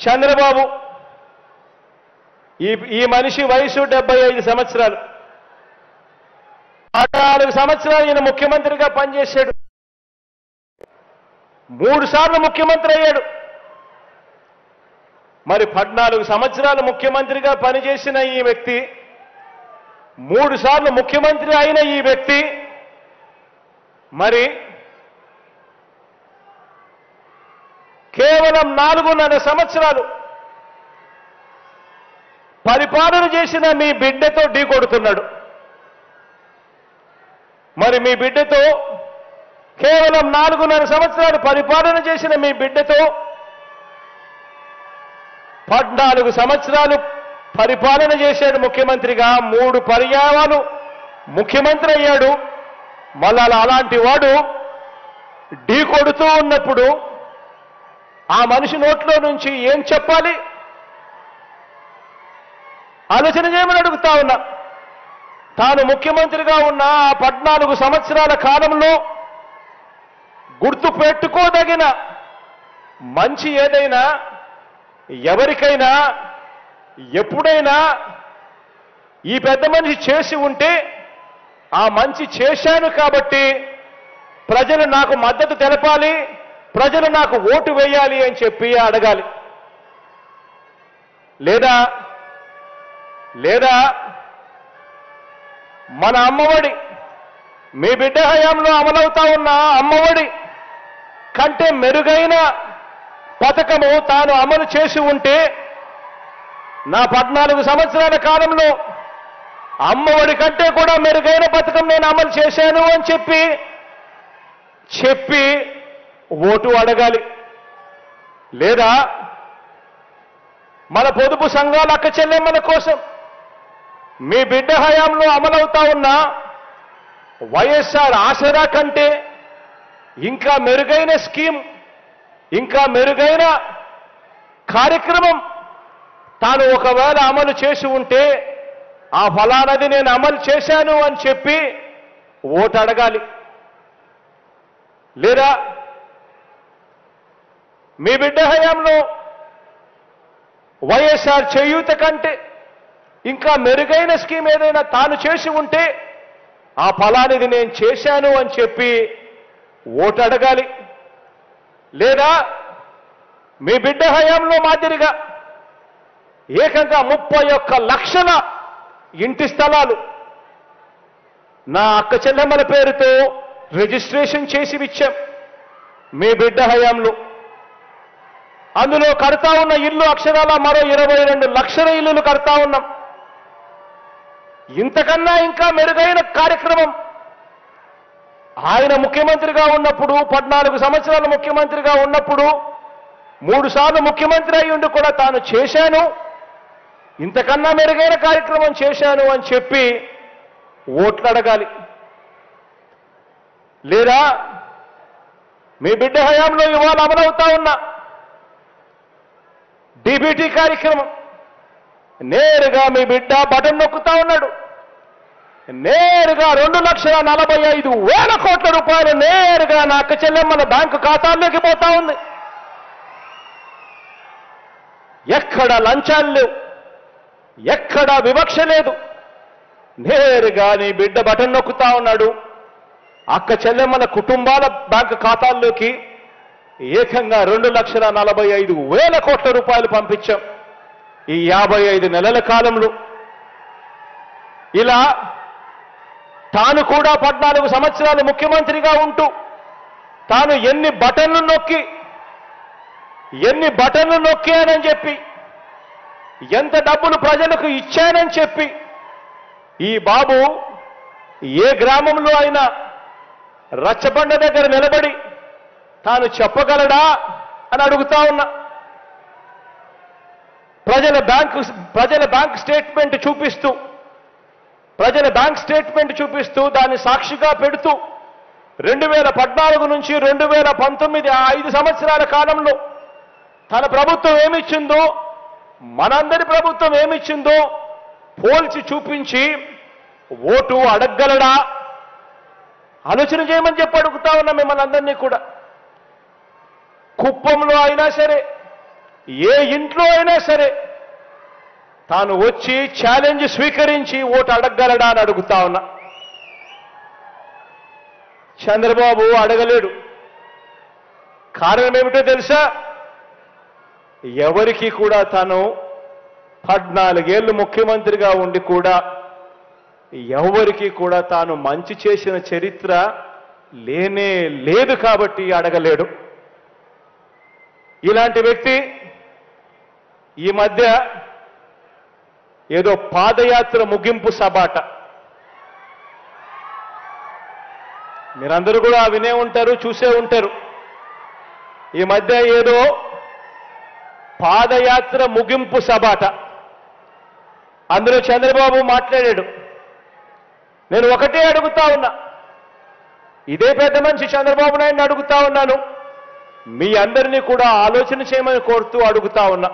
చంద్రబాబు ఈ మనిషి వయసు 75 సంవత్సరాలు. 14 సంవత్సరాలు ఈయన ముఖ్యమంత్రిగా పనిచేశాడు. 3 సార్లు ముఖ్యమంత్రి అయ్యాడు. మరి 14 సంవత్సరాలు ముఖ్యమంత్రిగా పనిచేసిన ఈ వ్యక్తి, 3 సార్లు ముఖ్యమంత్రి అయిన ఈ వ్యక్తి మరి కేవలం 4.5 సంవత్సరాలు పరిపాలన చేసిన మీ బిడ్డతో ఢీకొడుతున్నాడు. మరి మీ బిడ్డతో కేవలం 4.5 సంవత్సరాలు పరిపాలన చేసిన మీ బిడ్డతో 14 సంవత్సరాలు పరిపాలన చేశాడు ముఖ్యమంత్రిగా. 3 పర్యాయాలు ముఖ్యమంత్రి అయ్యాడు. మళ్ళా అలాంటి వాడు ఢీకొడుతూ ఉన్నప్పుడు ఆ మనిషి నోట్లో నుంచి ఏం చెప్పాలి ఆలోచన చేయమని అడుగుతా ఉన్నా. తాను ముఖ్యమంత్రిగా ఉన్న ఆ 14 సంవత్సరాల కాలంలో గుర్తు పెట్టుకోదగిన మంచి ఏదైనా ఎవరికైనా ఎప్పుడైనా ఈ పెద్ద మనిషి చేసి ఉంటే ఆ మంచి చేశాను కాబట్టి ప్రజలు నాకు మద్దతు తెలపాలి, ప్రజలు నాకు ఓటు వేయాలి అని చెప్పి అడగాలి. లేదా మన అమ్మఒడి, మీ బిడ్డ హయాంలో అమలవుతా ఉన్న అమ్మఒడి కంటే మెరుగైన పథకము తాను అమలు చేసి ఉంటే నా 14 సంవత్సరాల కాలంలో అమ్మఒడి కంటే కూడా మెరుగైన పథకం నేను అమలు చేశాను అని చెప్పి ఓటు అడగాలి. లేదా మన పొదుపు సంఘాల అక్క చెల్లెమ్మల కోసం మీ బిడ్డ హయాంలో అమలవుతా ఉన్న వైఎస్ఆర్ ఆసరా కంటే ఇంకా మెరుగైన స్కీమ్, ఇంకా మెరుగైన కార్యక్రమం తాను ఒకవేళ అమలు చేసి ఉంటే ఆ ఫలానది నేను అమలు చేశాను అని చెప్పి ఓటు అడగాలి. లేదా మీ బిడ్డ హయాంలో వైఎస్ఆర్ చేయూత కంటే ఇంకా మెరుగైన స్కీమ్ ఏదైనా తాను చేసి ఉంటే ఆ ఫలానిది నేను చేశాను అని చెప్పి ఓటు అడగాలి. లేదా మీ బిడ్డ హయాంలో మాదిరిగా ఏకంగా 31 లక్షల ఇంటి స్థలాలు నా అక్క చెల్లెమ్మల పేరుతో రిజిస్ట్రేషన్ చేసి ఇచ్చాం మీ బిడ్డ హయాంలో. అందులో కడతా ఉన్న ఇల్లు అక్షరాల మరో 22 లక్షల ఇల్లులు కడతా ఉన్నాం. ఇంతకన్నా ఇంకా మెరుగైన కార్యక్రమం ఆయన ముఖ్యమంత్రిగా ఉన్నప్పుడు, 14 సంవత్సరాలు ముఖ్యమంత్రిగా ఉన్నప్పుడు 3 సార్లు ముఖ్యమంత్రి అయ్యుండి కూడా తాను చేశాను, ఇంతకన్నా మెరుగైన కార్యక్రమం చేశాను అని చెప్పి ఓట్లు అడగాలి. లేదా మీ బిడ్డ హయాంలో ఇవాళ అమలవుతా ఉన్న డీబీటీ కార్యక్రమం నేరుగా మీ బిడ్డ బటన్ నొక్కుతా ఉన్నాడు. నేరుగా 2,45,000 కోట్ల రూపాయలు నేరుగా నా అక్క చెల్లెమ్మల బ్యాంకు ఖాతాల్లోకి పోతా ఉంది. ఎక్కడ లంచాలు లేవు, ఎక్కడ వివక్ష లేదు. నేరుగా నీ బిడ్డ బటన్ నొక్కుతా ఉన్నాడు. అక్క చెల్లెమ్మల కుటుంబాల బ్యాంకు ఖాతాల్లోకి ఏకంగా 2,45,000 కోట్ల రూపాయలు పంపించాం ఈ 55 నెలల కాలంలో. ఇలా తాను కూడా 14 సంవత్సరాలు ముఖ్యమంత్రిగా ఉంటూ తాను ఎన్ని బటన్లు నొక్కానని చెప్పి, ఎంత డబ్బులు ప్రజలకు ఇచ్చానని చెప్పి ఈ బాబు ఏ గ్రామంలో అయినా రచ్చబండ దగ్గర నిలబడి తాను చెప్పగలడా అని అడుగుతా ఉన్నా. ప్రజల బ్యాంక్ స్టేట్మెంట్ చూపిస్తూ దాన్ని సాక్షిగా పెడుతూ 2014 నుంచి 2019 ఆ 5 సంవత్సరాల కాలంలో తన ప్రభుత్వం ఏమిచ్చిందో, మనందరి ప్రభుత్వం ఏమిచ్చిందో పోల్చి చూపించి ఓటు అడగగలడా ఆలోచన చేయమని చెప్పి అడుగుతా ఉన్నా మిమ్మల్ని అందరినీ కూడా. కుప్పంలో అయినా సరే, ఏ ఇంట్లో అయినా సరే తాను వచ్చి ఛాలెంజ్ స్వీకరించి ఓటు అడగగలడా అని అడుగుతా ఉన్నా. చంద్రబాబు అడగలేడు. కారణం ఏమిటో తెలుసా? ఎవరికి కూడా తాను 14 ఏళ్ళు ముఖ్యమంత్రిగా ఉండి కూడా ఎవరికి కూడా తాను మంచి చేసిన చరిత్ర లేనే లేదు కాబట్టి అడగలేడు. ఇలాంటి వ్యక్తి ఈ మధ్య ఏదో పాదయాత్ర ముగింపు సభాట, మీరందరూ కూడా వినే ఉంటారు, చూసే ఉంటారు. ఈ మధ్య ఏదో పాదయాత్ర ముగింపు సభాట, అందులో చంద్రబాబు మాట్లాడాడు. నేను ఒకటే అడుగుతా ఉన్నా, ఇదే పెద్ద మనిషి చంద్రబాబు నాయుడిని అడుగుతా ఉన్నాను, మీ అందరినీ కూడా ఆలోచన చేయమని కోరుతూ అడుగుతా ఉన్నా.